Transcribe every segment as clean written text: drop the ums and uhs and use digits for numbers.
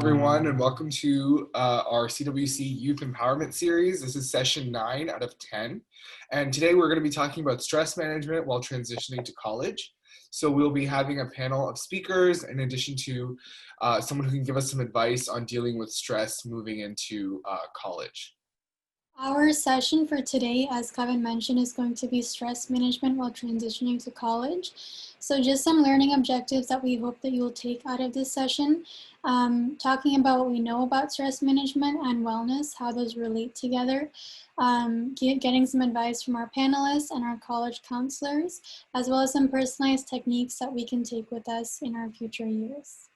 everyone, and welcome to our CWC Youth Empowerment Series. This is session 9 out of 10. And today we're going to be talking about stress management while transitioning to college. So we'll be having a panel of speakers in addition to someone who can give us some advice on dealing with stress moving into college. Our session for today, as Kevin mentioned, is going to be stress management while transitioning to college. So just some learning objectives that we hope that you'll take out of this session. Talking about what we know about stress management and wellness, how those relate together. Getting some advice from our panelists and our college counselors, as well as some personalized techniques that we can take with us in our future years.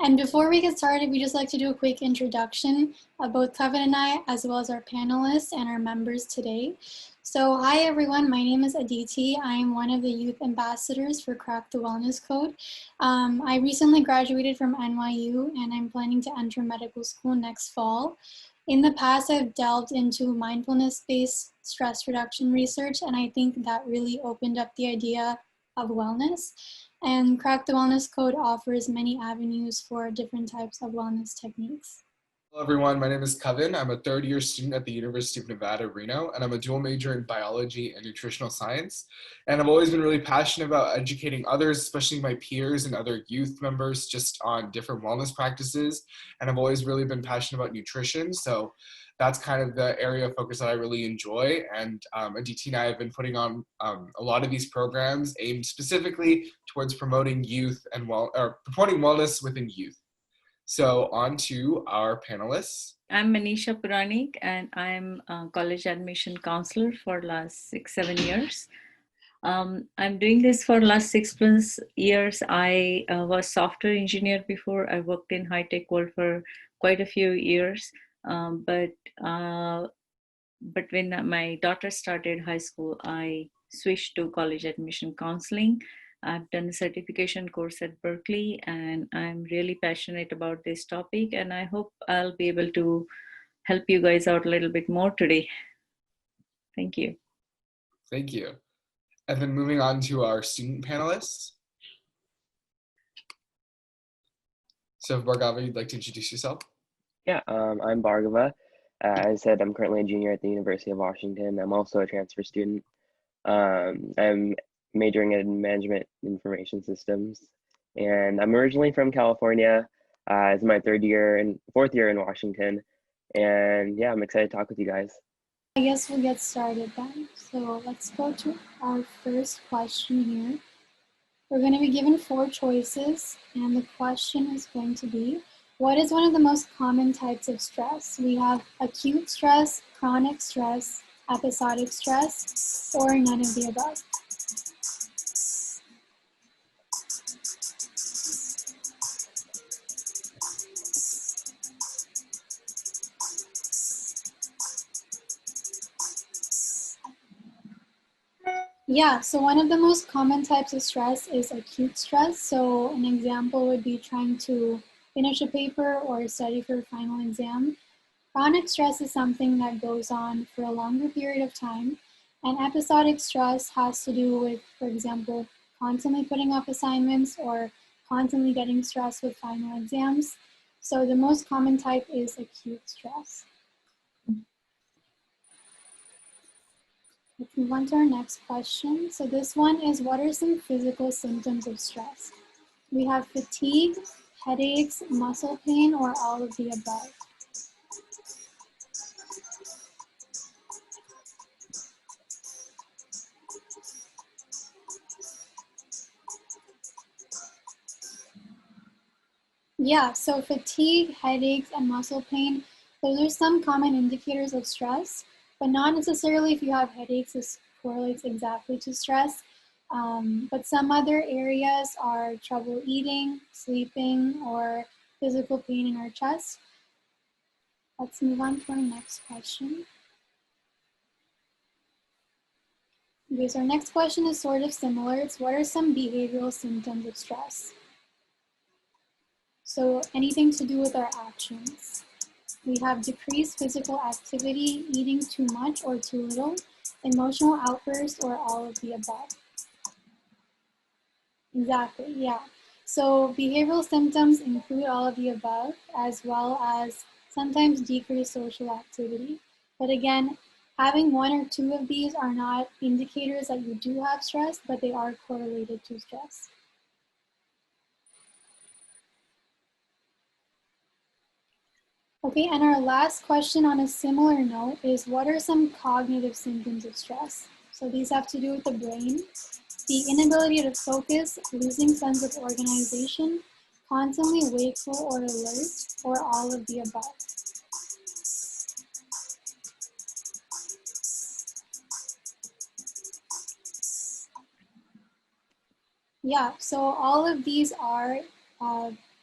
And before we get started, we just like to do a quick introduction of both Kevin and I, as well as our panelists and our members today. So hi everyone, my name is Aditi. I am one of the youth ambassadors for Crack the Wellness Code. I recently graduated from NYU and I'm planning to enter medical school next fall. In the past, I've delved into mindfulness-based stress reduction research, and I think that really opened up the idea of wellness. And Crack the Wellness Code offers many avenues for different types of wellness techniques. Hello everyone, my name is Kevin. I'm a third-year student at the University of Nevada, Reno, and I'm a dual major in biology and nutritional science. And I've always been really passionate about educating others, especially my peers and other youth members, just on different wellness practices. And I've always really been passionate about nutrition, so that's kind of the area of focus that I really enjoy. And Aditi and I have been putting on a lot of these programs aimed specifically towards promoting youth and promoting wellness within youth. So on to our panelists. I'm Manisha Puranik and I'm a college admission counselor for last 6-7 years. I'm doing this for last 6+ years. I was software engineer before. I worked in high-tech world for quite a few years. But when my daughter started high school, I switched to college admission counseling. I've done a certification course at Berkeley, and I'm really passionate about this topic, and I hope I'll be able to help you guys out a little bit more today. Thank you. Thank you. And then moving on to our student panelists. So Bhargava, you'd like to introduce yourself? Yeah, I'm Bhargava. As I said, I'm currently a junior at the University of Washington. I'm also a transfer student. I'm majoring in management information systems, and I'm originally from California. It's my fourth year in Washington, and yeah, I'm excited to talk with you guys. I guess we'll get started then. So let's go to our first question here. We're going to be given 4 choices, and the question is going to be, what is one of the most common types of stress? We have acute stress, chronic stress, episodic stress, or none of the above. Yeah, so one of the most common types of stress is acute stress. So an example would be trying to finish a paper or study for a final exam. Chronic stress is something that goes on for a longer period of time. And episodic stress has to do with, for example, constantly putting off assignments or constantly getting stressed with final exams. So the most common type is acute stress. Let's move on to our next question. So this one is, what are some physical symptoms of stress? We have fatigue, headaches, muscle pain, or all of the above. Yeah, so fatigue, headaches, and muscle pain, those are some common indicators of stress, but not necessarily if you have headaches, this correlates exactly to stress. But some other areas are trouble eating, sleeping, or physical pain in our chest. Let's move on to our next question. Okay, so our next question is sort of similar. It's, what are some behavioral symptoms of stress? So anything to do with our actions. We have decreased physical activity, eating too much or too little, emotional outbursts, or all of the above. Exactly, yeah. So behavioral symptoms include all of the above, as well as sometimes decreased social activity. But again, having one or two of these are not indicators that you do have stress, but they are correlated to stress. Okay, and our last question on a similar note is, what are some cognitive symptoms of stress? So these have to do with the brain, the inability to focus, losing sense of organization, constantly wakeful or alert, or all of the above. Yeah, so all of these are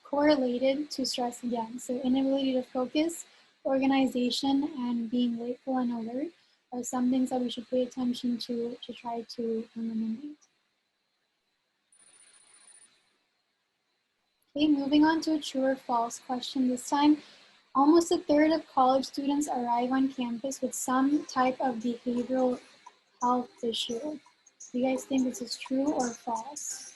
correlated to stress again. So inability to focus, organization, and being wakeful and alert are some things that we should pay attention to try to eliminate. Okay, moving on to a true or false question this time. Almost a third of college students arrive on campus with some type of behavioral health issue. Do you guys think this is true or false?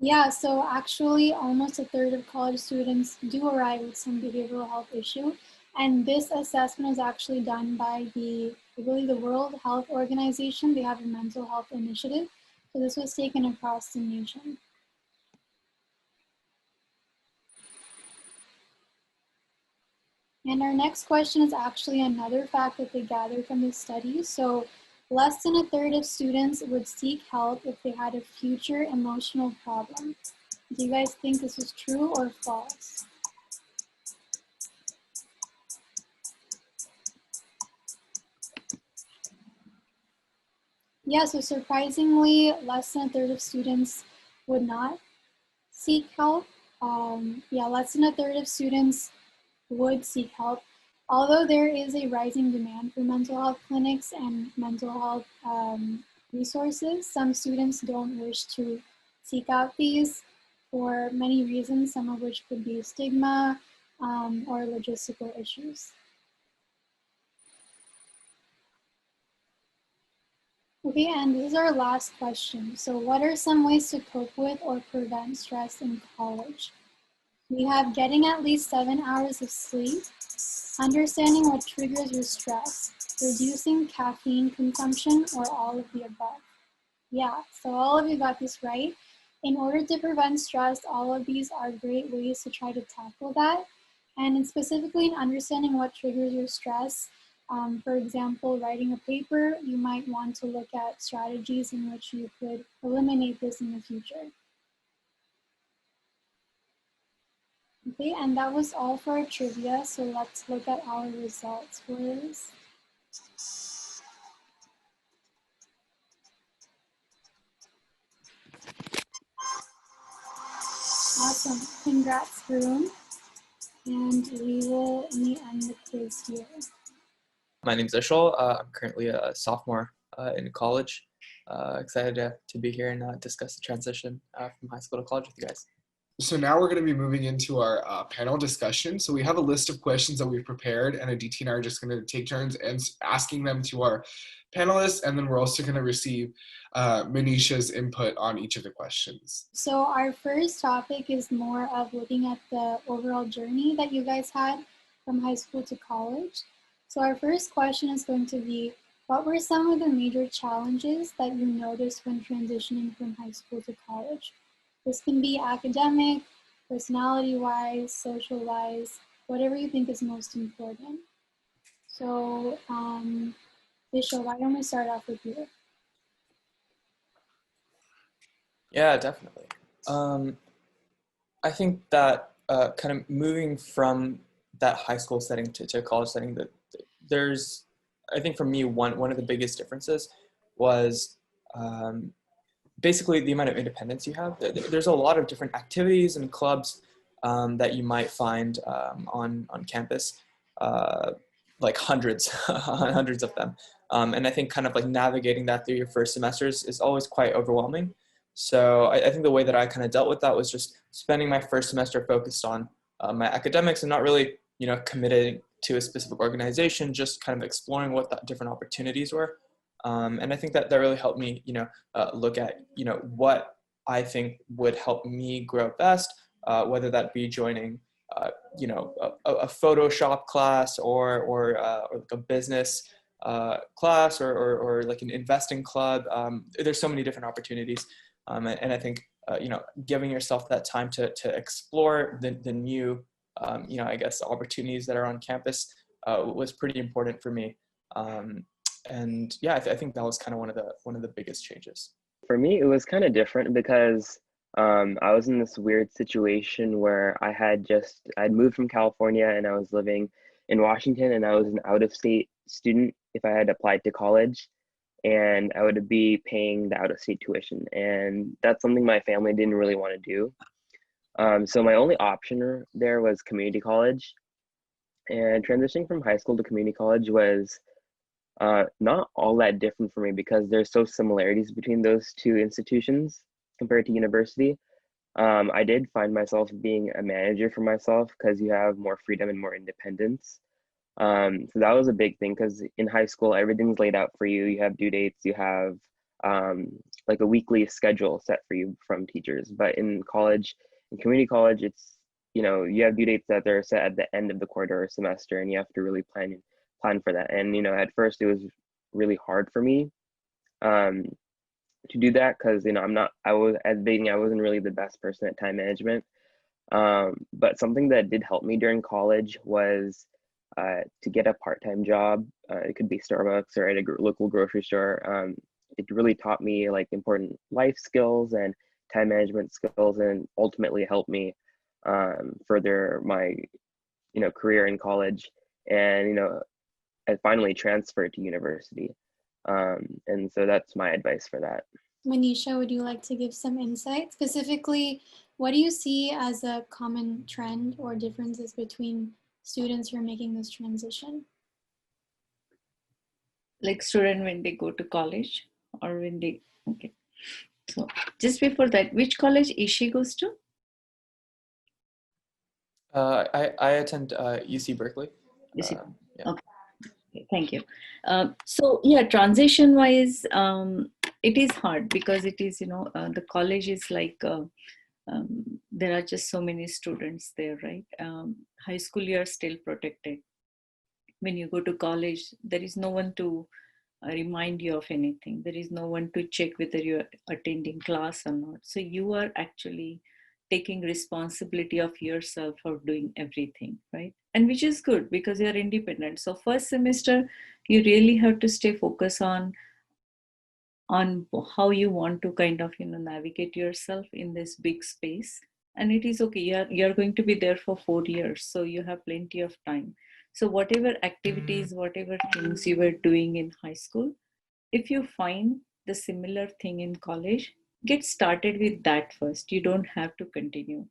Yeah, so actually almost a third of college students do arrive with some behavioral health issue. And this assessment is actually done by the World Health Organization. They have a mental health initiative. So this was taken across the nation. And our next question is actually another fact that they gathered from the study. So less than a third of students would seek help if they had a future emotional problem. Do you guys think this is true or false? Yeah, so surprisingly, less than a third of students would not seek help. Less than a third of students would seek help. Although there is a rising demand for mental health clinics and mental health resources, some students don't wish to seek out these for many reasons, some of which could be stigma or logistical issues. Okay, and this is our last question. So what are some ways to cope with or prevent stress in college? We have getting at least 7 hours of sleep, understanding what triggers your stress, reducing caffeine consumption, or all of the above. Yeah, so all of you got this right. In order to prevent stress, all of these are great ways to try to tackle that. And specifically in understanding what triggers your stress, for example, writing a paper, you might want to look at strategies in which you could eliminate this in the future. Okay, and that was all for our trivia, so let's look at our results for this. Awesome, congrats, Varun. And we will end the quiz here. My name's Ishal. I'm currently a sophomore in college. Excited to be here and discuss the transition from high school to college with you guys. So now we're going to be moving into our panel discussion. So we have a list of questions that we've prepared, and Aditi and I are just going to take turns and asking them to our panelists, and then we're also going to receive Manisha's input on each of the questions. So our first topic is more of looking at the overall journey that you guys had from high school to college. So our first question is going to be, what were some of the major challenges that you noticed when transitioning from high school to college? This can be academic, personality-wise, social-wise, whatever you think is most important. So, Vishal, why don't we start off with you? Yeah, definitely. I think that kind of moving from that high school setting to a college setting, that there's, I think for me, one of the biggest differences was basically the amount of independence you have. There's a lot of different activities and clubs that you might find on campus, like hundreds of them. And I think kind of like navigating that through your first semesters is always quite overwhelming. So I think the way that I kind of dealt with that was just spending my first semester focused on my academics and not really, committing to a specific organization, just kind of exploring what the different opportunities were. And I think that really helped me, look at, what I think would help me grow best, whether that be joining, a Photoshop class or like a business class or like an investing club. There's so many different opportunities. And I think, giving yourself that time to explore the new, I guess, opportunities that are on campus was pretty important for me. And yeah, I think that was kind of one of the biggest changes. For me, it was kind of different because I was in this weird situation where I'd moved from California and I was living in Washington, and I was an out-of-state student if I had applied to college, and I would be paying the out-of-state tuition. And that's something my family didn't really want to do. So my only option there was community college. And transitioning from high school to community college was not all that different for me because there's so similarities between those two institutions compared to university. I did find myself being a manager for myself because you have more freedom and more independence. So that was a big thing because in high school, everything's laid out for you. You have due dates, you have like a weekly schedule set for you from teachers. But in college, in community college, it's, you have due dates that are set at the end of the quarter or semester, and you have to really plan for that. And, at first it was really hard for me to do that because, I was at the beginning, I wasn't really the best person at time management. But something that did help me during college was to get a part-time job. It could be Starbucks or at a local grocery store. It really taught me like important life skills and time management skills, and ultimately helped me further my career in college. And I finally transferred to university. And so that's my advice for that. Manisha, would you like to give some insight? Specifically, what do you see as a common trend or differences between students who are making this transition? Like student when they go to college or when they, okay. So just before that, which college Ishi goes to? I attend UC Berkeley. UC. Yeah. Okay, thank you. So yeah, transition wise, it is hard because it is, the college is like, there are just so many students there, right? High school, you are still protected. When you go to college, there is no one to remind you of anything. There is no one to check whether you're attending class or not. So you are actually taking responsibility of yourself for doing everything, right? And which is good because you're independent. So first semester, you really have to stay focused on how you want to kind of, navigate yourself in this big space. And it is okay. You're going to be there for 4 years. So you have plenty of time. So whatever activities, whatever things you were doing in high school, if you find the similar thing in college, get started with that first. You don't have to continue.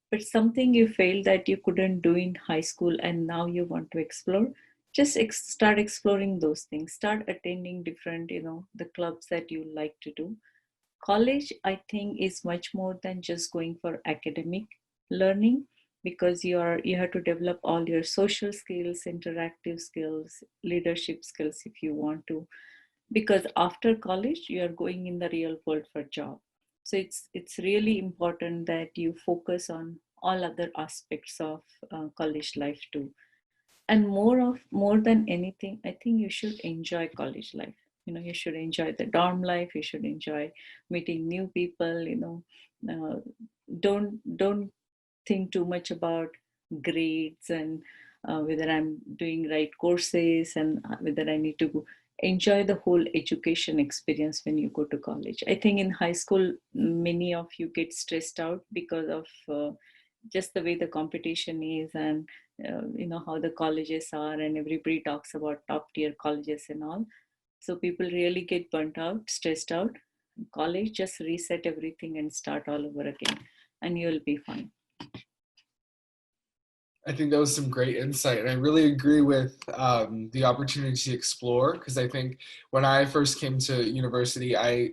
But something you failed that you couldn't do in high school and now you want to explore, just start exploring those things. Start attending different, the clubs that you like to do. College, I think, is much more than just going for academic learning, because you have to develop all your social skills, interactive skills, leadership skills if you want to. Because after college, you are going in the real world for job. So it's really important that you focus on all other aspects of college life too. And more than anything, I think you should enjoy college life. You should enjoy the dorm life. You should enjoy meeting new people. Don't think too much about grades and whether I'm doing right courses and whether I need to enjoy the whole education experience when you go to college. I think in high school, many of you get stressed out because of just the way the competition is, and how the colleges are, and everybody talks about top tier colleges and all. So people really get burnt out, stressed out. College, just reset everything and start all over again, and you'll be fine. I think that was some great insight. And I really agree with the opportunity to explore, because I think when I first came to university, I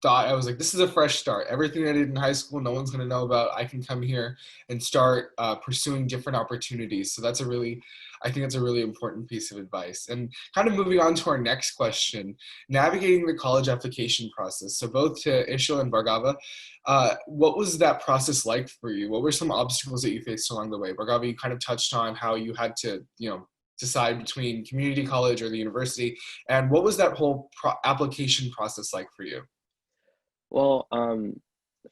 thought, I was like, this is a fresh start. Everything I did in high school, no one's going to know about. I can come here and start pursuing different opportunities. So I think that's a really important piece of advice. And kind of moving on to our next question, navigating the college application process. So both to Ishil and Bhargava, what was that process like for you? What were some obstacles that you faced along the way? Bhargava, you kind of touched on how you had to, decide between community college or the university. And what was that whole application process like for you? Well,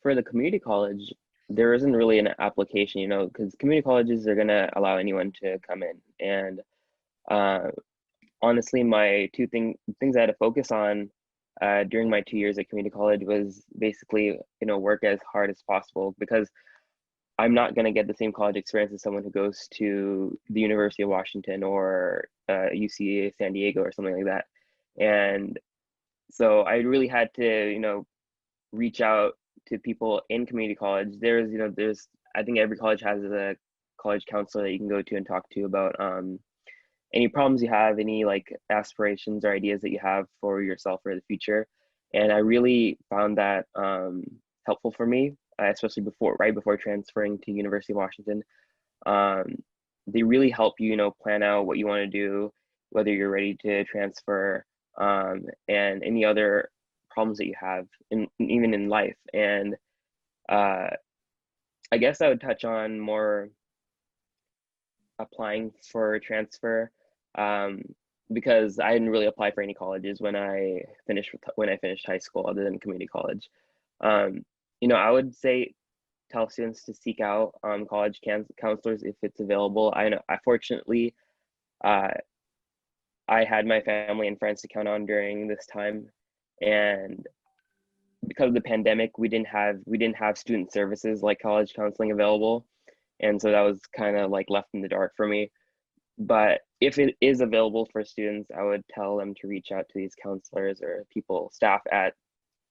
for the community college, there isn't really an application, because community colleges are going to allow anyone to come in. And uh, honestly, my things I had to focus on during my 2 years at community college was basically, work as hard as possible, because I'm not going to get the same college experience as someone who goes to the University of Washington or UCA San Diego or something like that. And so I really had to, reach out to people in community college. There's I think every college has a college counselor that you can go to and talk to about any problems you have, any like aspirations or ideas that you have for yourself or the future. And I really found that helpful for me, especially right before transferring to University of Washington. They really help you, plan out what you want to do, whether you're ready to transfer, and any other problems that you have even in life. And I guess I would touch on more applying for transfer, because I didn't really apply for any colleges when I finished high school other than community college. I would say tell students to seek out college counselors if it's available. I fortunately I had my family and friends to count on during this time, and because of the pandemic, we didn't have student services like college counseling available, and so that was kind of like left in the dark for me. But if it is available for students, I would tell them to reach out to these counselors or staff at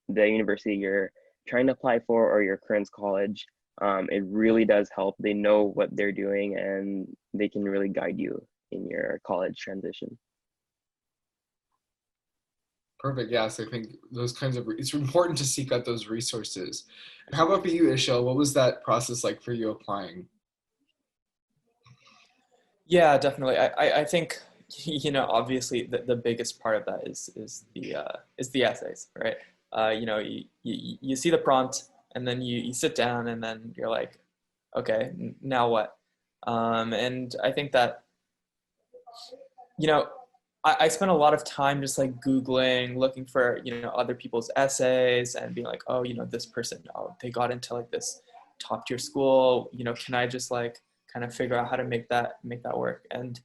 the university you're trying to apply for or your current college. It really does help. They know what they're doing and they can really guide you in your college transition. Perfect. Yes, I think it's important to seek out those resources. And how about for you, Ishil? What was that process like for you applying? Yeah, definitely. I think, obviously the biggest part of that is the essays, right? You see the prompt and then you sit down and then you're like, okay, now what? And I think that, I spent a lot of time just like Googling, looking for, other people's essays and being like, oh, this person, they got into like this top tier school, can I just like kind of figure out how to make that work? And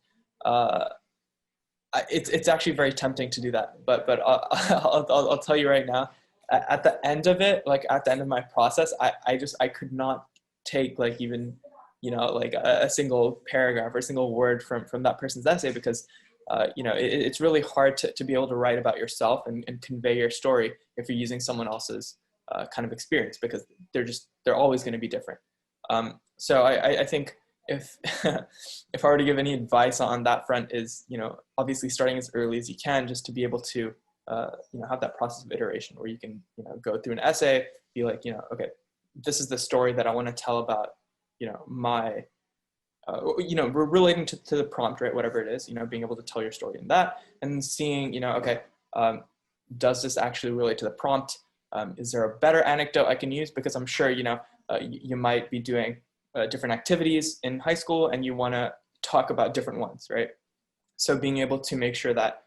it's actually very tempting to do that, but I'll tell you right now, at the end of it, like at the end of my process, I could not take like even like a single paragraph or a single word from that person's essay, because it's really hard to be able to write about yourself and convey your story if you're using someone else's kind of experience, because they're always going to be different. So I think if if I were to give any advice on that front is, obviously starting as early as you can, just to be able to have that process of iteration where you can go through an essay, be like, okay, this is the story that I want to tell about my relating to the prompt, right? Whatever it is, being able to tell your story in that, and seeing, okay, does this actually relate to the prompt? Is there a better anecdote I can use? Because I'm sure, you might be doing different activities in high school and you want to talk about different ones, right? So being able to make sure that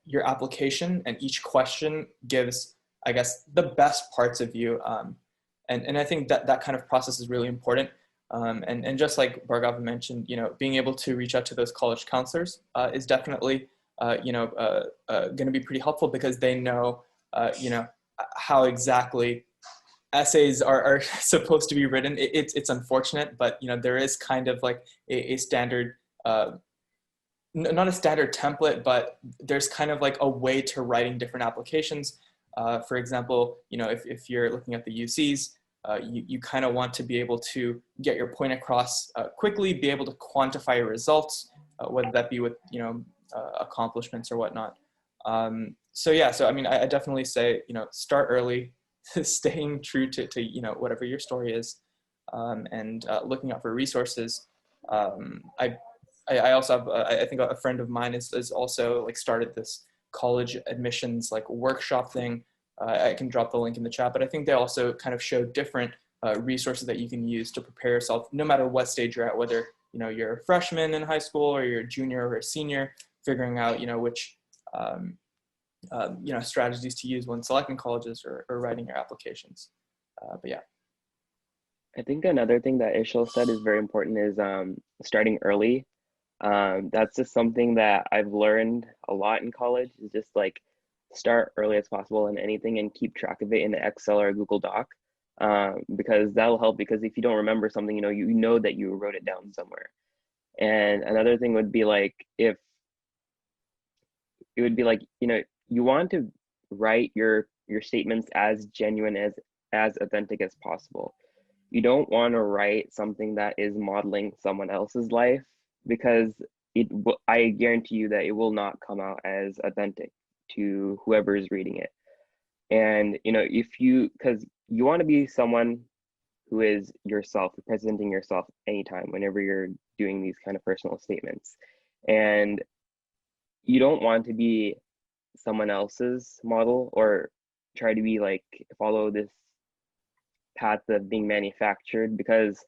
your application and each question gives, I guess, the best parts of you. And I think that kind of process is really important. And just like Bhargava mentioned, being able to reach out to those college counselors is definitely, going to be pretty helpful, because they know, how exactly essays are supposed to be written. It's unfortunate, but there is kind of like a standard, not a standard template, but there's kind of like a way to writing different applications. For example, if you're looking at the UCs, you kind of want to be able to get your point across quickly, be able to quantify your results, whether that be with accomplishments or whatnot. So yeah, so I mean, I definitely say, start early, staying true to whatever your story is, and looking out for resources. I also have, I think a friend of mine is also like started this college admissions like workshop thing. I can drop the link in the chat, but I think they also kind of show different resources that you can use to prepare yourself, no matter what stage you're at, whether you're a freshman in high school or you're a junior or a senior, figuring out which strategies to use when selecting colleges or writing your applications. But yeah. I think another thing that Ishil said is very important is starting early. That's just something that I've learned a lot in college, is just like start early as possible in anything and keep track of it in an Excel or a Google Doc, because that'll help, because if you don't remember something, you know that you wrote it down somewhere. And another thing would be like, if it would be like, you want to write your statements as genuine, as authentic as possible. You don't want to write something that is modeling someone else's life, because I guarantee you that it will not come out as authentic to whoever is reading it. And because you want to be someone who is yourself, presenting yourself anytime, whenever you're doing these kind of personal statements. And you don't want to be someone else's model or try to be like, follow this path of being manufactured, because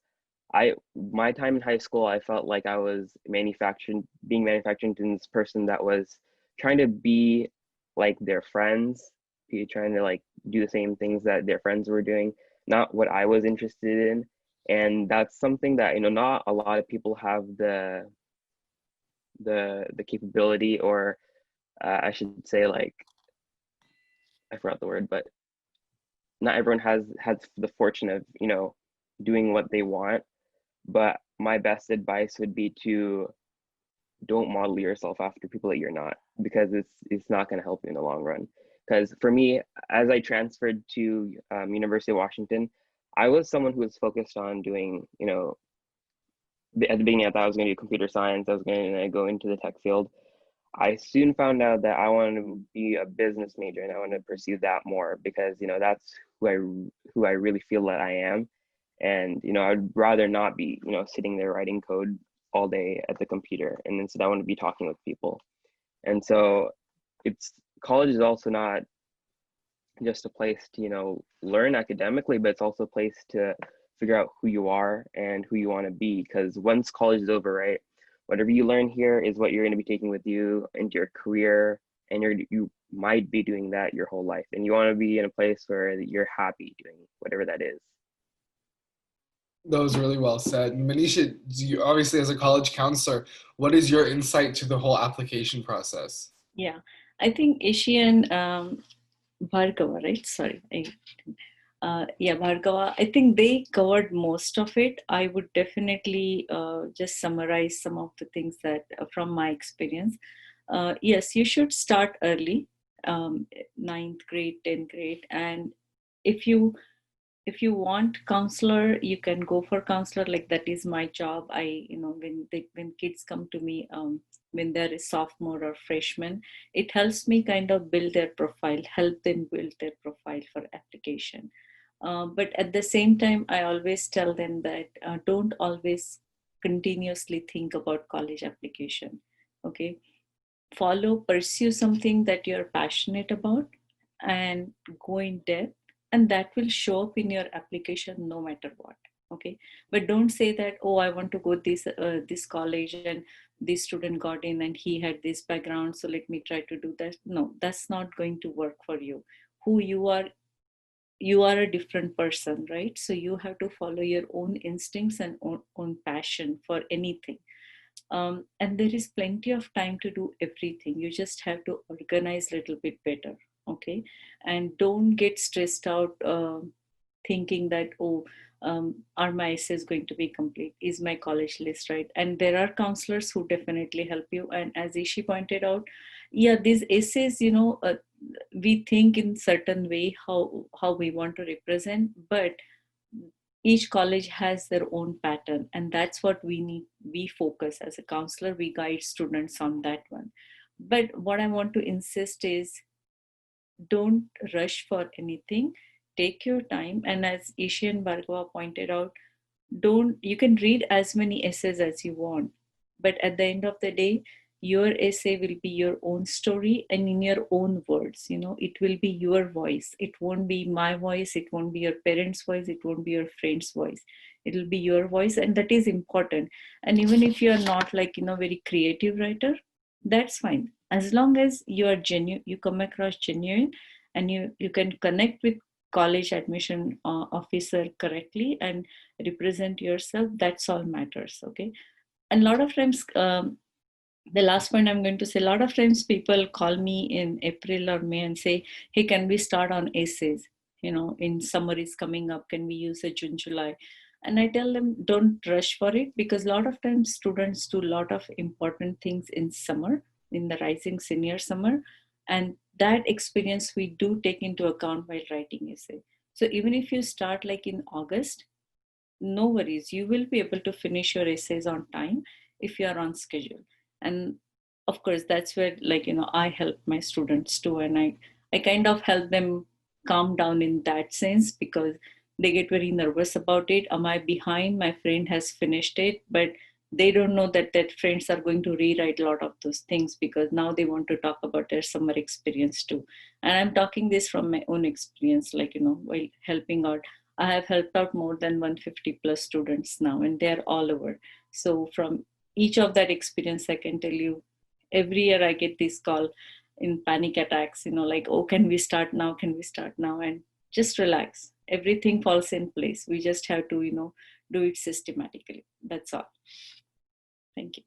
my time in high school, I felt like I was being manufactured into this person that was trying to be like their friends, trying to like do the same things that their friends were doing, not what I was interested in. And that's something that not a lot of people have the capability, or I should say, like, I forgot the word, but not everyone has the fortune of doing what they want. But my best advice would be to don't model yourself after people that you're not, because it's not going to help you in the long run. Because for me, as I transferred to University of Washington, I was someone who was focused on doing, at the beginning I thought I was going to do computer science, I was going to go into the tech field. I soon found out that I wanted to be a business major, and I want to pursue that more, because that's who I really feel that I am. And I'd rather not be sitting there writing code all day at the computer, and instead I want to be talking with people. And so college is also not just a place to learn academically, but it's also a place to figure out who you are and who you want to be. Because once college is over, right, whatever you learn here is what you're going to be taking with you into your career, and you might be doing that your whole life, and you want to be in a place where you're happy doing whatever that is. That was really well said. Manisha, obviously as a college counselor, what is your insight to the whole application process? Yeah, I think Ishi and Bhargava, right? Sorry. Bhargava, I think they covered most of it. I would definitely just summarize some of the things that from my experience. Yes, you should start early, 9th grade, 10th grade. And if you want counselor, you can go for counselor. Like, that is my job. When kids come to me, when they're a sophomore or freshman, it helps me kind of build their profile, help them build their profile for application. But at the same time, I always tell them that don't always continuously think about college application. Okay, pursue something that you're passionate about and go in depth, and that will show up in your application no matter what. Okay, but don't say that, oh, I want to go this college and this student got in and he had this background, so let me try to do that. No, that's not going to work for you. Who you are a different person, right? So you have to follow your own instincts and own passion for anything. And there is plenty of time to do everything. You just have to organize a little bit better. Okay, and don't get stressed out thinking that, oh, are my essays going to be complete? Is my college list right? And there are counselors who definitely help you. And as Ishi pointed out, yeah, these essays, we think in certain way how we want to represent, but each college has their own pattern, and that's what we focus as a counselor. We guide students on that one. But what I want to insist is, don't rush for anything. Take your time. And as Ishi and Bhargava pointed out, you can read as many essays as you want, but at the end of the day, your essay will be your own story and in your own words. It will be your voice. It won't be my voice. It won't be your parents' voice. It won't be your friend's voice. It will be your voice, and that is important. And even if you are not like very creative writer, that's fine, as long as you are genuine, you come across genuine, and you can connect with college admission officer correctly and represent yourself. That's all matters. Okay. And a lot of times, the last point I'm going to say, a lot of times people call me in April or May and say, hey, can we start on essays? In summer is coming up, can we use a June, July? And I tell them, don't rush for it, because a lot of times students do a lot of important things in summer, in the rising senior summer. And that experience we do take into account while writing essay. So even if you start like in August, no worries, you will be able to finish your essays on time if you are on schedule. And of course, that's where I help my students too, and I kind of help them calm down in that sense, because they get very nervous about it. Am I behind? My friend has finished it, but they don't know that friends are going to rewrite a lot of those things, because now they want to talk about their summer experience too. And I'm talking this from my own experience, while helping out. I have helped out more than 150 plus students now, and they're all over. So from each of that experience, I can tell you, every year I get this call in panic attacks, like, oh, can we start now? Can we start now? And just relax. Everything falls in place. We just have to, do it systematically. That's all. Thank you.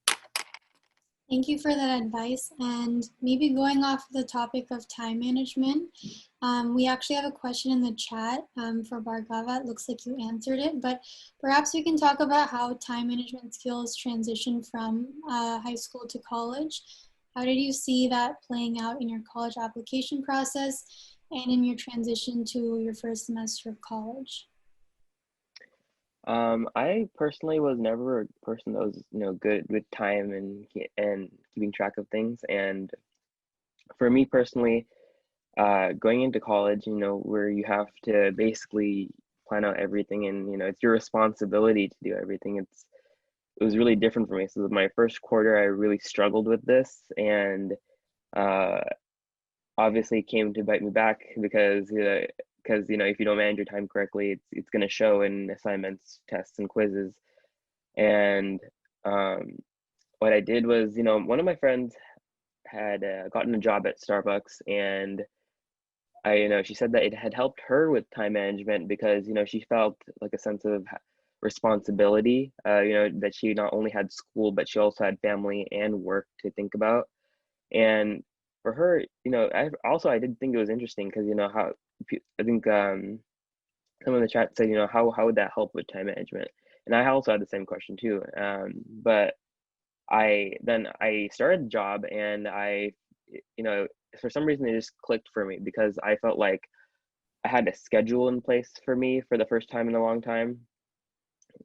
Thank you for that advice. And maybe going off the topic of time management, we actually have a question in the chat for Bhargava. It looks like you answered it, but perhaps you can talk about how time management skills transition from high school to college. How did you see that playing out in your college application process and in your transition to your first semester of college? I personally was never a person that was, good with time and keeping track of things. And for me personally, going into college, where you have to basically plan out everything, and it's your responsibility to do everything. It was really different for me. So my first quarter, I really struggled with this, and obviously it came to bite me back, because if you don't manage your time correctly, it's going to show in assignments, tests, and quizzes. And what I did was, one of my friends had gotten a job at Starbucks, and she said that it had helped her with time management, because she felt like a sense of responsibility, that she not only had school, but she also had family and work to think about. And for her, I did think it was interesting, because how I think someone in the chat said, how would that help with time management? And I also had the same question too. But I started the job, and for some reason it just clicked for me, because I felt like I had a schedule in place for me for the first time in a long time.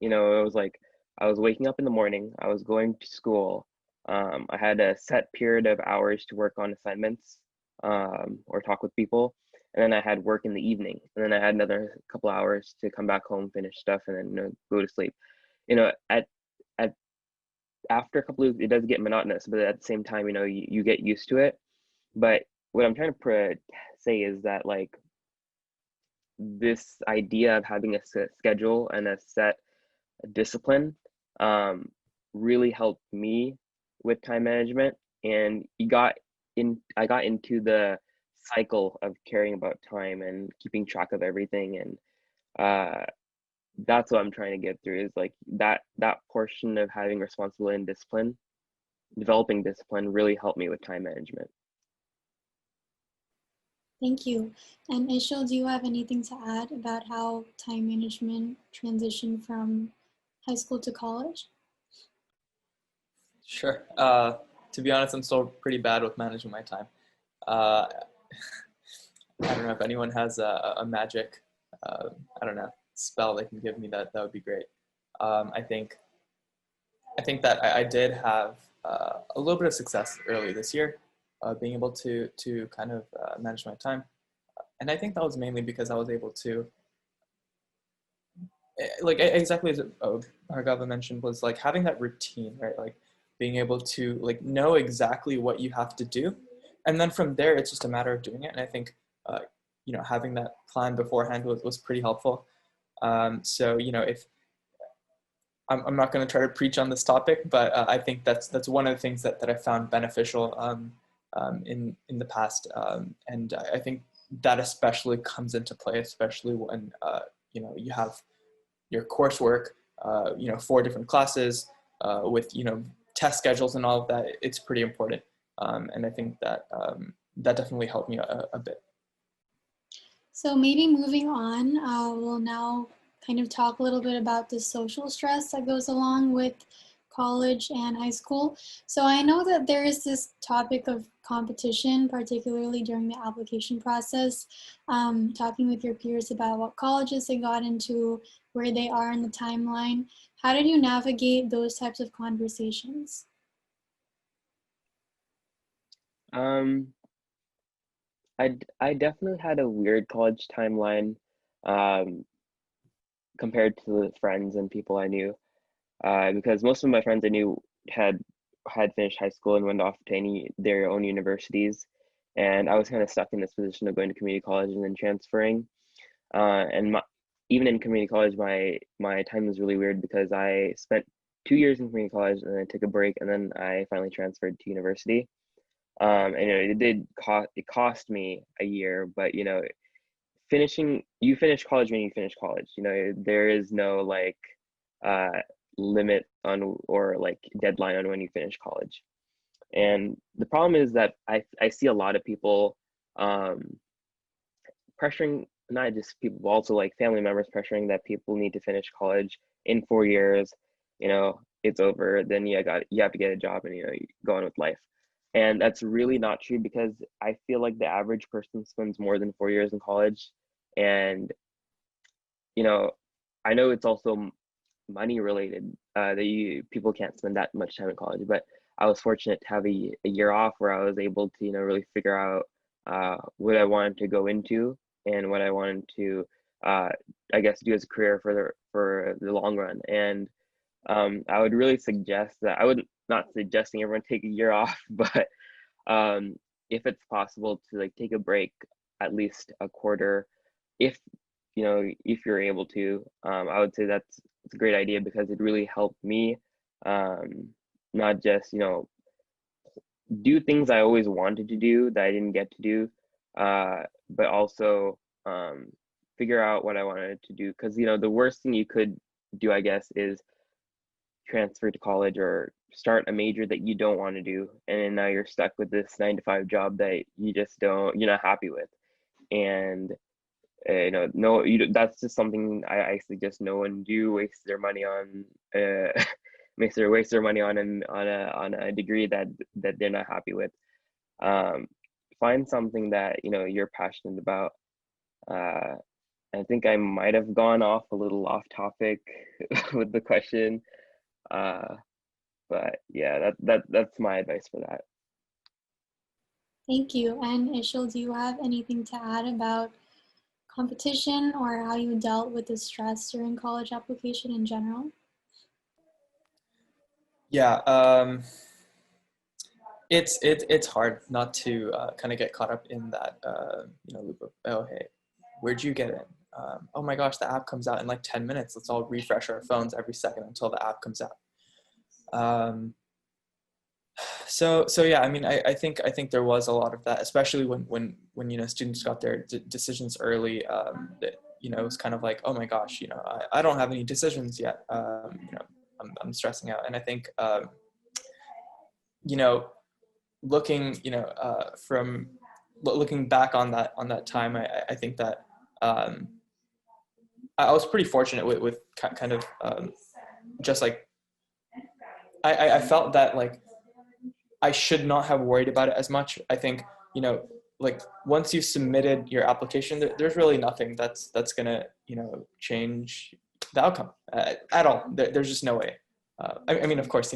It was like I was waking up in the morning, I was going to school. I had a set period of hours to work on assignments or talk with people. And then I had work in the evening. And then I had another couple hours to come back home, finish stuff, and then go to sleep. After a couple of weeks, it does get monotonous, but at the same time, you get used to it. But what I'm trying to say is that, like, this idea of having a set schedule and a set discipline really helped me with time management, and I got into the cycle of caring about time and keeping track of everything. And that's what I'm trying to get through, is like that portion of having responsibility and discipline, developing discipline, really helped me with time management. Thank you. And Ishil, do you have anything to add about how time management transitioned from high school to college? Sure. To be honest, I'm still pretty bad with managing my time. I don't know if anyone has a magic, spell they can give me that would be great. I think that I did have a little bit of success early this year. being able to kind of manage my time. And I think that was mainly because I was able to, like exactly as Bhargava mentioned, was like having that routine, right? Like being able to like know exactly what you have to do, and then from there it's just a matter of doing it. And I think having that plan beforehand was pretty helpful. So if I'm not going to try to preach on this topic, but I think that's one of the things that I found beneficial in the past, and I think that especially comes into play, especially when you have your coursework, 4 different classes with test schedules and all of that. It's pretty important, and I think that that definitely helped me a bit. So maybe moving on, we'll now kind of talk a little bit about the social stress that goes along with college and high school. So I know that there is this topic of competition, particularly during the application process, talking with your peers about what colleges they got into, where they are in the timeline. How did you navigate those types of conversations? I definitely had a weird college timeline um, compared to the friends and people I knew, because most of my friends I knew had finished high school and went off to their own universities, and I was kind of stuck in this position of going to community college and then transferring. Even in community college, my time was really weird because I spent 2 years in community college and then I took a break and then I finally transferred to university. And it cost me a year, but you finish college when you finish college. There is no like limit on or like deadline on when you finish college. And the problem is that I see a lot of people pressuring, not just people, but also like family members pressuring that people need to finish college in 4 years. It's over, then you have to get a job and you go on with life. And that's really not true, because I feel like the average person spends more than 4 years in college. And I know it's also money related, that people can't spend that much time in college, but I was fortunate to have a year off where I was able to really figure out what I wanted to go into and what I wanted to I guess do as a career for the long run. And I would really suggest that, I would not suggesting everyone take a year off, but if it's possible to like take a break at least a quarter, if if you're able to, I would say that's a great idea, because it really helped me not just do things I always wanted to do that I didn't get to do, but also figure out what I wanted to do. Because the worst thing you could do, I guess, is transfer to college or start a major that you don't want to do, and then now you're stuck with this 9-to-5 job that you're not happy with. And no, that's just something I suggest no one do waste their money on. Waste their money on a degree that they're not happy with. Find something that you're passionate about. I think I might have gone off a little off topic with the question, but yeah, that's my advice for that. Thank you. And Ishil, do you have anything to add about competition or how you dealt with the stress during college application in general? Yeah, it's hard not to kind of get caught up in that loop of, oh hey, where'd you get in? Oh my gosh, the app comes out in like 10 minutes. Let's all refresh our phones every second until the app comes out. So yeah, I mean, I think there was a lot of that, especially when students got their decisions early. That it was kind of like, oh my gosh, I don't have any decisions yet. I'm stressing out, and I think looking from looking back on that time, I think that I was pretty fortunate with kind of just like I felt that like I should not have worried about it as much. I think, like once you've submitted your application, there's really nothing that's gonna, change the outcome at all. There's just no way. I mean, of course,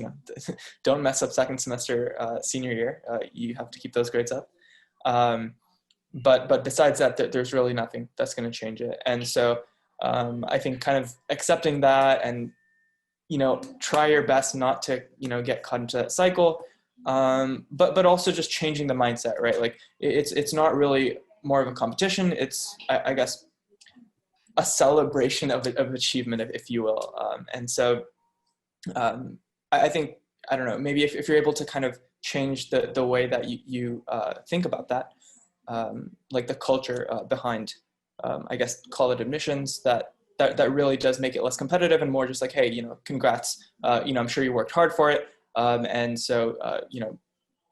don't mess up second semester senior year. You have to keep those grades up. But besides that, there's really nothing that's going to change it. And so I think kind of accepting that and, try your best not to, get caught into that cycle. But also just changing the mindset, right? Like it's not really more of a competition. It's, I guess, a celebration of achievement, if you will. And so I think, I don't know, maybe if you're able to kind of change the way that you think about that, like the culture behind, I guess, college admissions, that really does make it less competitive and more just like, hey, congrats, I'm sure you worked hard for it. And so,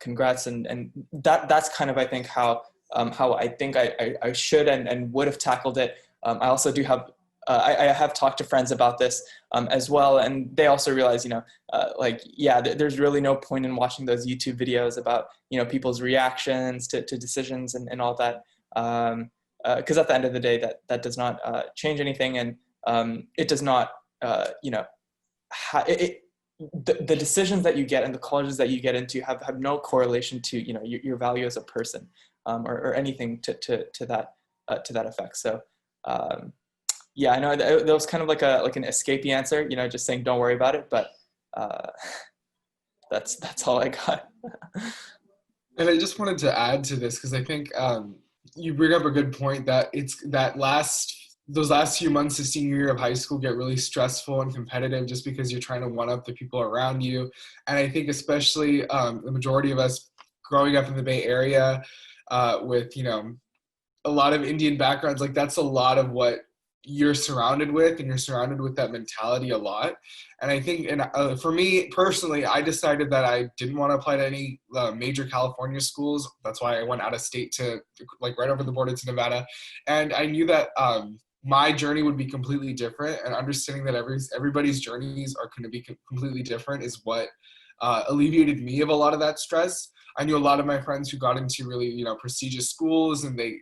congrats. And that's kind of, I think, how I think I should and would have tackled it. I also do have, I have talked to friends about this as well, and they also realize, there's really no point in watching those YouTube videos about, people's reactions to decisions and all that, because at the end of the day, that does not change anything, and it does not, the decisions that you get and the colleges that you get into have no correlation to, your value as a person, or anything to that effect. So. Yeah, I know that was kind of like an escapee answer, just saying don't worry about it, but that's all I got. And I just wanted to add to this because I think you bring up a good point that it's those last few months of senior year of high school get really stressful and competitive just because you're trying to one up the people around you. And I think especially the majority of us growing up in the Bay Area with a lot of Indian backgrounds, like that's a lot of what you're surrounded with, and you're surrounded with that mentality a lot. And I think, for me personally, I decided that I didn't want to apply to any major California schools. That's why I went out of state to like right over the border to Nevada. And I knew that my journey would be completely different, and understanding that everybody's journeys are going to be completely different is what alleviated me of a lot of that stress. I knew a lot of my friends who got into really, prestigious schools, and they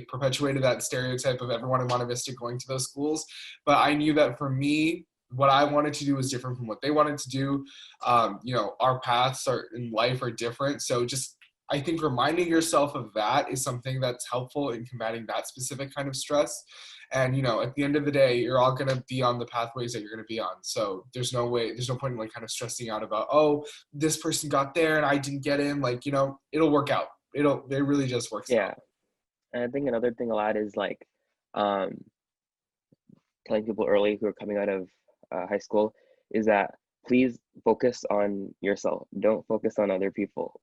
perpetuated that stereotype of everyone in Monte Vista going to those schools. But I knew that for me, what I wanted to do was different from what they wanted to do. Our paths in life are different. So just, I think reminding yourself of that is something that's helpful in combating that specific kind of stress. And, at the end of the day, you're all going to be on the pathways that you're going to be on. So there's no point in kind of stressing out about, oh, this person got there and I didn't get in. It'll work out. It really just works out. And I think another thing a lot is telling people early who are coming out of high school is that please focus on yourself. Don't focus on other people.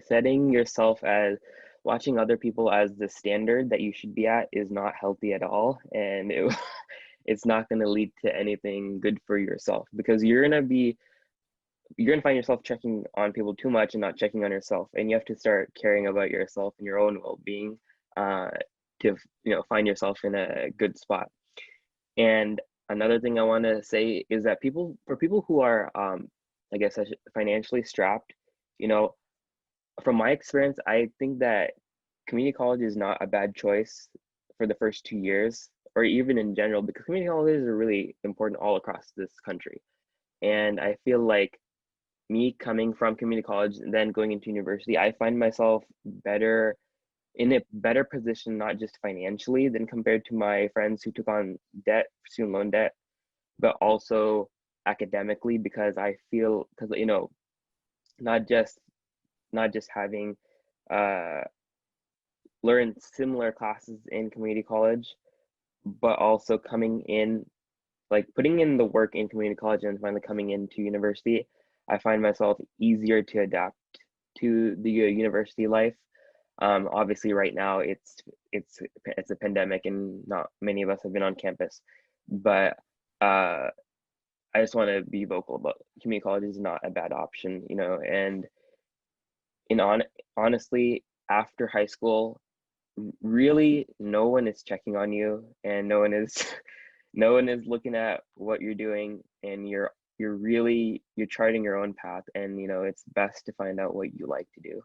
Setting yourself as watching other people as the standard that you should be at is not healthy at all. And it's not going to lead to anything good for yourself, because you're going to find yourself checking on people too much and not checking on yourself. And you have to start caring about yourself and your own well-being to find yourself in a good spot. And another thing I want to say is that for people who are financially strapped, from my experience, I think that community college is not a bad choice for the first 2 years, or even in general, because community colleges are really important all across this country. And I feel like me coming from community college and then going into university, I find myself in a better position, not just financially than compared to my friends who took on student loan debt, but also academically, because I feel, not just having learned similar classes in community college, but also coming in, putting in the work in community college and finally coming into university, I find myself easier to adapt to the university life. Obviously right now it's a pandemic and not many of us have been on campus, but I just want to be vocal about community college is not a bad option, and honestly, after high school, really no one is checking on you, and no one is looking at what you're doing, and you're charting your own path, and it's best to find out what you like to do.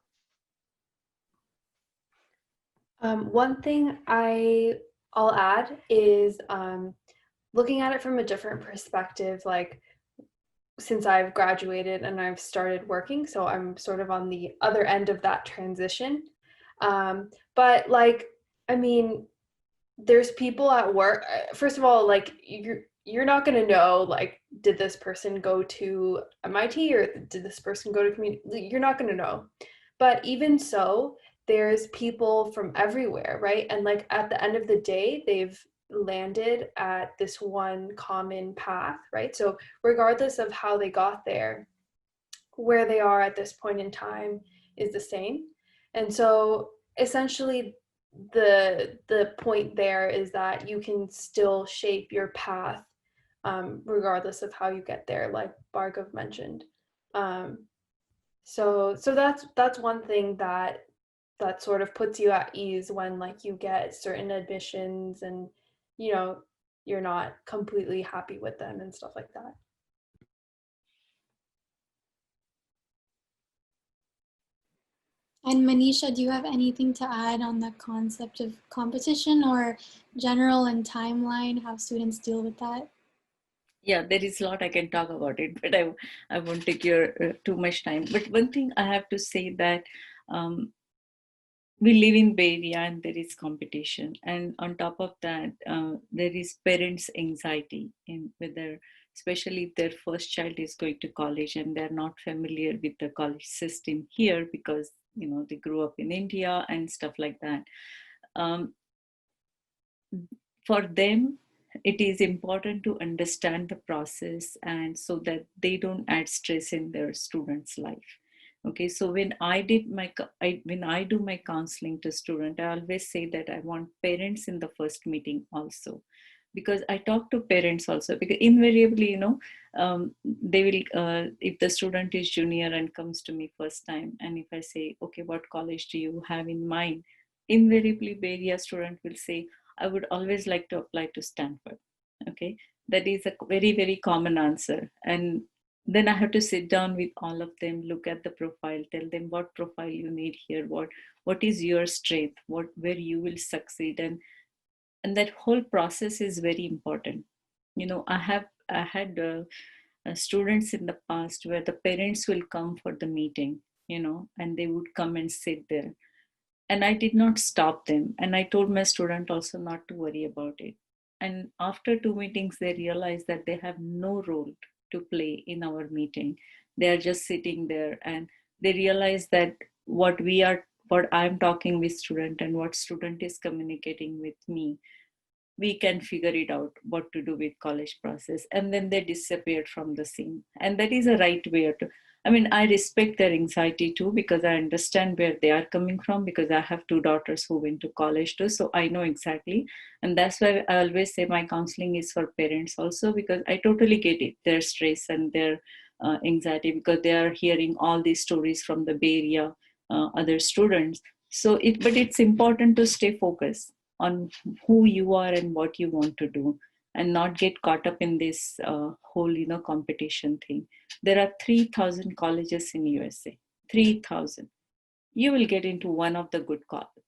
One thing I'll add is looking at it from a different perspective. since I've graduated and I've started working, so I'm sort of on the other end of that transition. But like, I mean, there's people at work. First of all, like you're not going to know, like, did this person go to MIT or did this person go to community? You're not going to know. But even so, there's people from everywhere, right? And like at the end of the day, they've landed at this one common path, right? So regardless of how they got there, where they are at this point in time is the same. And so essentially the point there is that you can still shape your path, regardless of how you get there, like Bhargav mentioned. So that's one thing that sort of puts you at ease when like you get certain admissions and you know you're not completely happy with them and stuff like that. And Manisha, do you have anything to add on the concept of competition or general and timeline, how students deal with that? Yeah, there is a lot I can talk about it, but I won't take your too much time. But one thing I have to say that we live in Bay Area and there is competition. And on top of that, there is parents' anxiety in whether, especially if their first child is going to college and they're not familiar with the college system here because, you know, they grew up in India and stuff like that. For them, it is important to understand the process and so that they don't add stress in their student's life. Okay, so when I do my counseling to student, I always say that I want parents in the first meeting also, because I talk to parents also, because invariably, you know, they will, if the student is junior and comes to me first time, and if I say, okay, what college do you have in mind? Invariably, Bay Area student will say, I would always like to apply to Stanford. Okay, that is a very, very common answer. And then I have to sit down with all of them, look at the profile, tell them what profile you need here, what is your strength, where you will succeed, and that whole process is very important. You know, I had students in the past where the parents will come for the meeting, you know, and they would come and sit there, and I did not stop them, and I told my student also not to worry about it. And after 2 meetings they realized that they have no role to play in our meeting. They are just sitting there, and they realize that what I'm talking with student and what student is communicating with me, we can figure it out what to do with college process. And then they disappeared from the scene, and that is a right way to, I mean, I respect their anxiety too, because I understand where they are coming from, because I have 2 daughters who went to college too, so I know exactly. And that's why I always say my counseling is for parents also, because I totally get it, their stress and their anxiety, because they are hearing all these stories from the Bay Area other students. But it's important to stay focused on who you are and what you want to do, and not get caught up in this whole, you know, competition thing. There are 3,000 colleges in USA, 3,000. You will get into one of the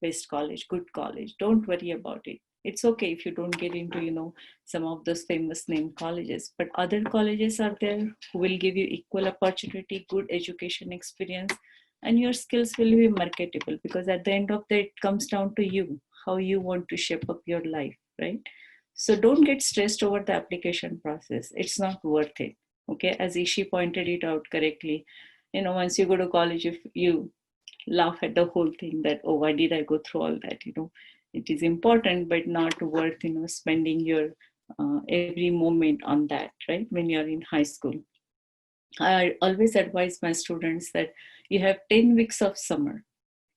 best college, good college. Don't worry about it. It's okay if you don't get into, you know, some of those famous name colleges, but other colleges are there who will give you equal opportunity, good education experience, and your skills will be marketable, because at the end of the day, it comes down to you, how you want to shape up your life, right? So don't get stressed over the application process. It's not worth it. Okay, as Ishi pointed it out correctly, you know, once you go to college, if you laugh at the whole thing that, oh, why did I go through all that? You know, it is important, but not worth, you know, spending your every moment on that, right? When you're in high school. I always advise my students that you have 10 weeks of summer.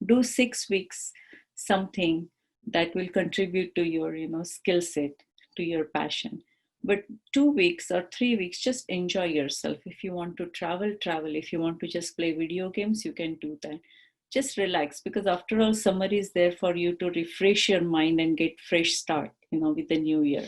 Do 6 weeks something that will contribute to your, you know, skill set, to your passion. But 2 weeks or 3 weeks, just enjoy yourself. If you want to travel, travel. If you want to just play video games, you can do that. Just relax, because after all, summer is there for you to refresh your mind and get fresh start, you know, with the new year.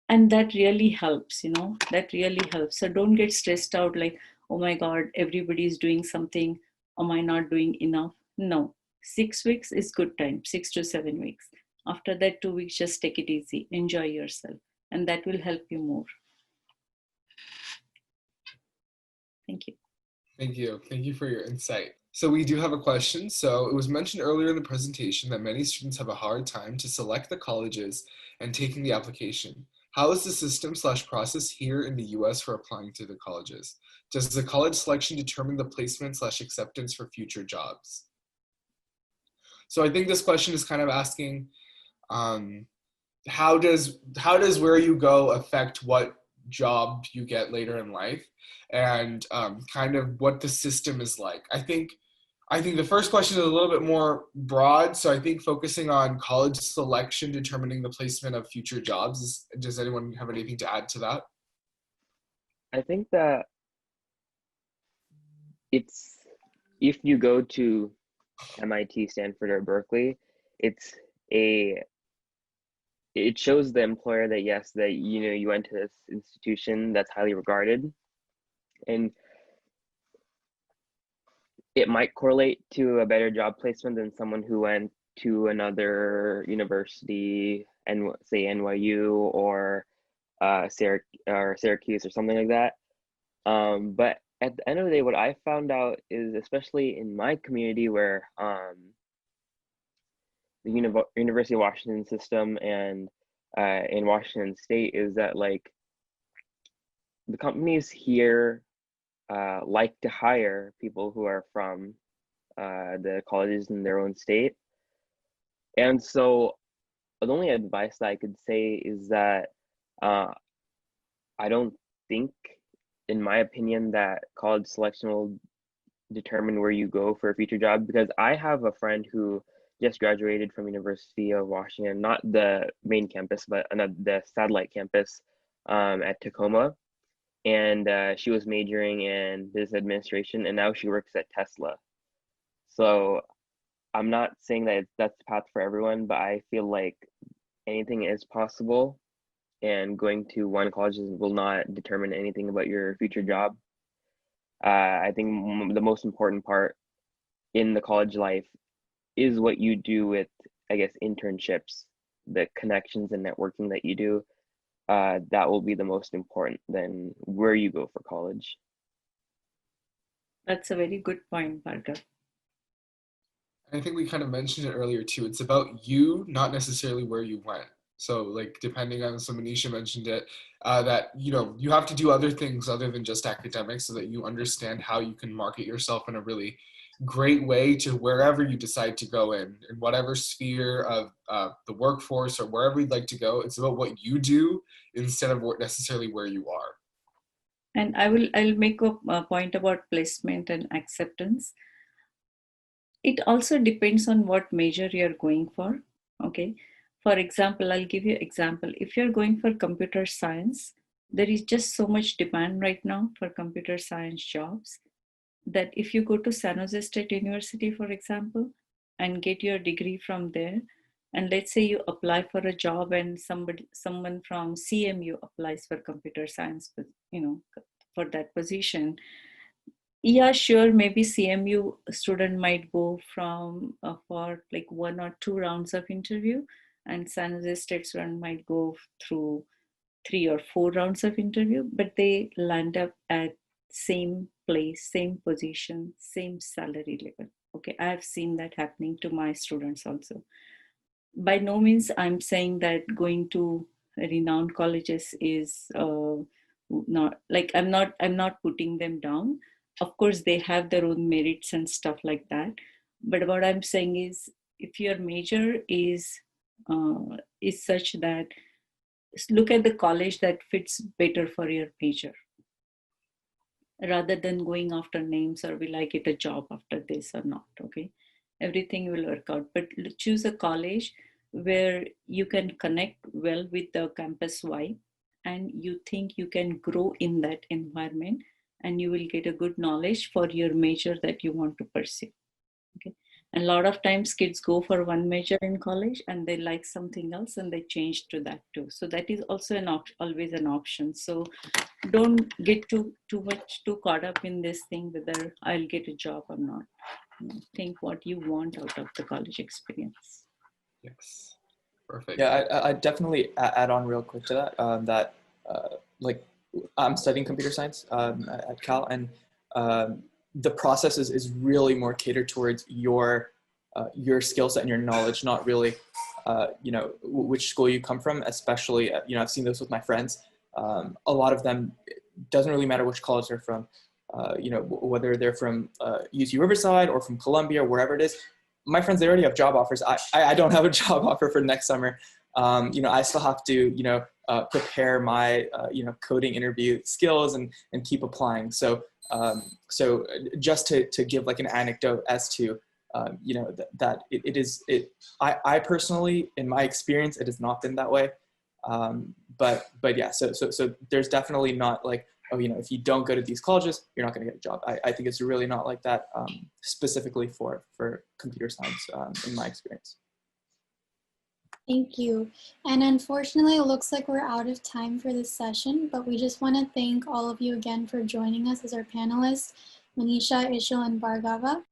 And that really helps, you know, that really helps. So don't get stressed out like, oh my God, everybody is doing something. Am I not doing enough? No, 6 weeks is good time, 6 to 7 weeks. After that, 2 weeks, just take it easy, enjoy yourself, and that will help you more. Thank you. Thank you. Thank you for your insight. So we do have a question. So it was mentioned earlier in the presentation that many students have a hard time to select the colleges and taking the application. How is the system/process here in the US for applying to the colleges? Does the college selection determine the placement/acceptance for future jobs? So I think this question is kind of asking, how does where you go affect what job you get later in life, and kind of what the system is like. I think the first question is a little bit more broad, so I think focusing on college selection determining the placement of future jobs. Does anyone have anything to add to that? I think that it's, if you go to MIT, Stanford, or Berkeley, it shows the employer that yes, that you went to this institution that's highly regarded, and it might correlate to a better job placement than someone who went to another university, and say NYU or Syracuse or something like that. But at the end of the day, what I found out is, especially in my community where the University of Washington system and in Washington State, is that like the companies here like to hire people who are from the colleges in their own state. And so the only advice that I could say is that I don't think, in my opinion, that college selection will determine where you go for a future job, because I have a friend who just graduated from University of Washington, not the main campus, but the satellite campus at Tacoma. And she was majoring in business administration, and now she works at Tesla. So I'm not saying that that's the path for everyone, but I feel like anything is possible, and going to one college will not determine anything about your future job. I think the most important part in the college life is what you do with, I guess, internships, the connections and networking that you do. That will be the most important than where you go for college. That's a very good point, Bhargav. I think we kind of mentioned it earlier too. It's about you, not necessarily where you went. So like depending on, so Manisha mentioned it, that you have to do other things other than just academics, so that you understand how you can market yourself in a really great way to wherever you decide to go in whatever sphere of the workforce or wherever you'd like to go. It's about what you do instead of necessarily where you are. And I'll make a point about placement and acceptance. It also depends on what major you're going for. Okay. For example, I'll give you an example. If you're going for computer science, there is just so much demand right now for computer science jobs that if you go to San Jose State University, for example, and get your degree from there, and let's say you apply for a job and someone from CMU applies for computer science, for that position. Yeah, sure, maybe CMU student might go from for like 1 or 2 rounds of interview, and San Jose State student might go through 3 or 4 rounds of interview, but they land up at same place, same position, same salary level. Okay, I have seen that happening to my students also. By no means I'm saying that going to renowned colleges is not like, I'm not putting them down. Of course, they have their own merits and stuff like that. But what I'm saying is, if your major is such that, look at the college that fits better for your major, rather than going after names or will I get a job after this or not. Okay, everything will work out. But choose a college where you can connect well with the campus vibe, and you think you can grow in that environment, and you will get a good knowledge for your major that you want to pursue. Okay. And a lot of times kids go for one major in college and they like something else and they change to that too. So that is also always an option. So don't get too caught up in this thing whether I'll get a job or not. Think what you want out of the college experience. Yes, perfect. Yeah, I definitely add on real quick to that. Like I'm studying computer science at Cal, and the process is really more catered towards your skill set and your knowledge, not really, which school you come from, especially, I've seen this with my friends. A lot of them, it doesn't really matter which college they're from, whether they're from UC Riverside or from Columbia, wherever it is. My friends, they already have job offers. I don't have a job offer for next summer. I still have to, prepare my, coding interview skills and keep applying. So just to give like an anecdote as to, I personally, in my experience, it has not been that way. But yeah, so there's definitely not like, if you don't go to these colleges, you're not going to get a job. I think it's really not like that, specifically for computer science, in my experience. Thank you. And unfortunately, it looks like we're out of time for this session, but we just want to thank all of you again for joining us as our panelists, Manisha, Ishil, and Bhargava.